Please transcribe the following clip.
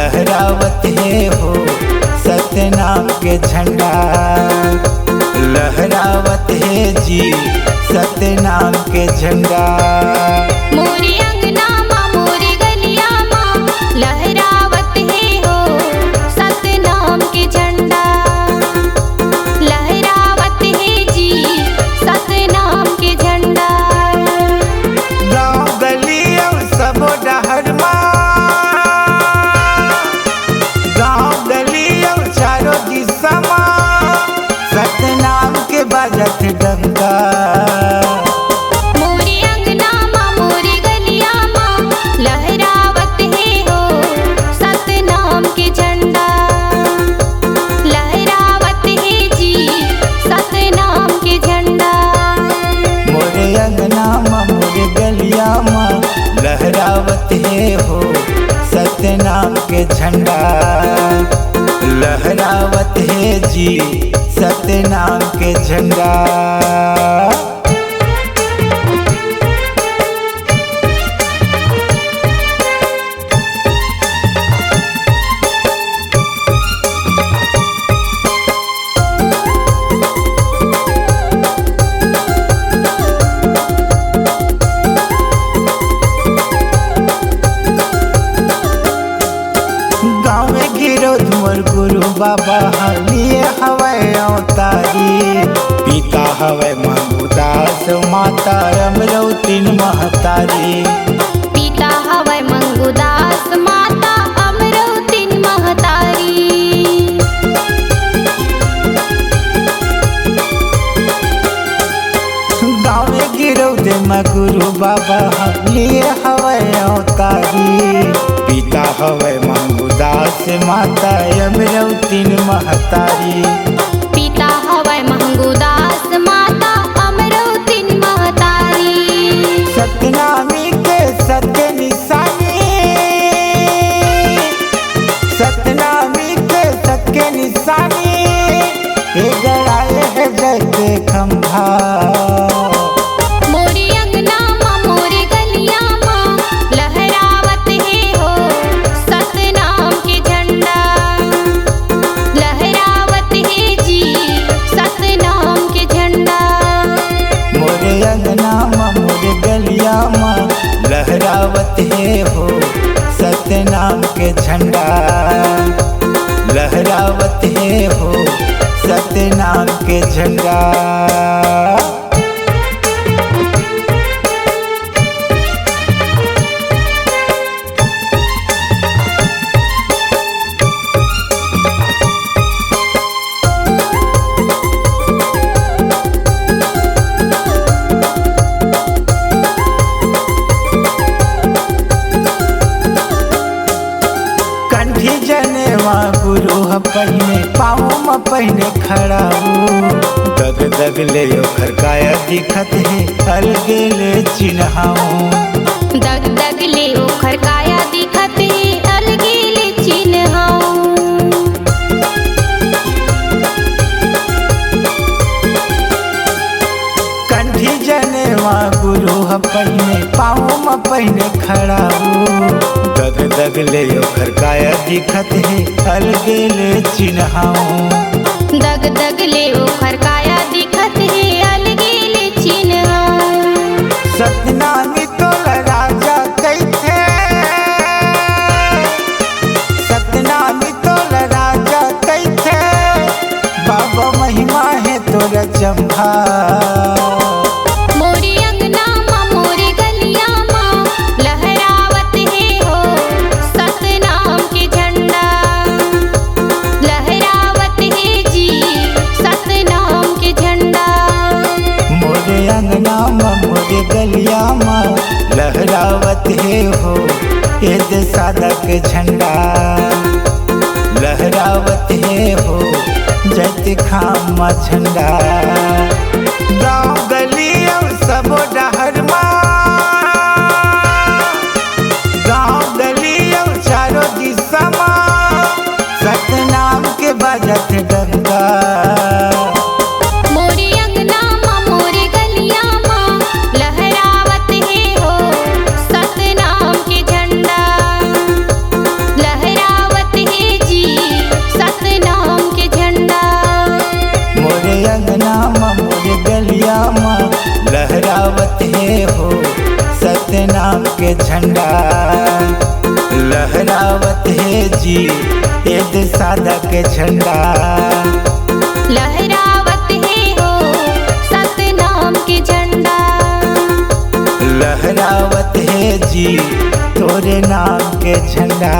लहरावत है हो सतनाम के झंडा। लहरावत है जी सतनाम के झंडा। मोरे अंगना माँ मोरे गलिया माँ लहरावत है हो सतनाम के झंडा। लहरावत है जी सतनाम के झंडा। गाँव गली और सब डहर गाँव गली और चारों दिशा सतनाम के बजत डंका। मोरे अंगना माँ मोरे गलिया माँ लहरावत है हो सतनाम के झंडा। लहरावत है जी सतनाम के झंडा। मोरे अंगना माँ मोरे गलिया माँ लहरावत है हो सतनाम के झंडा। लहरावत है जी सतनाम के झंडा। गाँव में गिरो मोर गुरु बाबा लिए हवै अवतारी। पिता हवै मंगुदास माता अमरौतीन महतारी। पिता हवै मंगुदास माता अमरौतीन महतारी। गाँव में गिरो दे मैं गुरु बाबा लिए हवै अवतारी। पिता हवै मंगुदास माता अमरौतीन महतारी। पिता हवै मंगुदास माता अमरौतीन महतारी। सतनामी के सत्य निशानी। सतनामी के सत्य निशानी। ये गड़ाए है जय के खंभा। मोरे अंगना माँ मोरे गलिया माँ लहरावत है हो सतनाम के झंडा। लहरावत है जी सतनाम के झंडा। मोरे अंगना माँ मोरे गलिया माँ लहरावत है हो सतनाम के झंडा। लहरावत है हो सतनाम के झंडा। कंठी जनेवा गुरु पहिने पाँव में पहिने खड़ा हूँ। दग दग ले ओखर काया दिखत है अलगे ले चिन्हाऊँ। दग दग ले ओखर काया दिखत है अलगे ले चिन्हाऊँ। कंठी जनेवा गुरु पहिने पाँव में पहिने खड़ा हूँ। दग दग ले ओखर काया दिखत है अलगे ले चिन्हाऊँ। दग दग ले ओखर काया दिखत है अलगे ले चिन्हाऊँ। सतनामी तोला राजा कैथे। सतनामी तोला राजा कैथे। बाबा महिमा है तोरा चंभा। मोरे अंगना माँ मोरे गलिया माँ लहरावत है हो सतनाम के झंडा। लहरावत है जी सतनाम के झंडा। मोरे अंगना माँ मोरे गलिया माँ लहरावत है हो ये साधक झंडा। लहरावत है हो जैत खामा झंडा। गाँव गली और सब डहर गाँव गली और चारों दिशा सतनाम के बजत डंका। मोरे अंगना माँ मोरे गलिया माँ लहरावत है हो सतनाम के झंडा। लहरावत लहरावत है जी ये देश सादा के झंडा। लहरावत है हो सतनाम के झंडा। लहरावत है जी तोरे नाम के झंडा।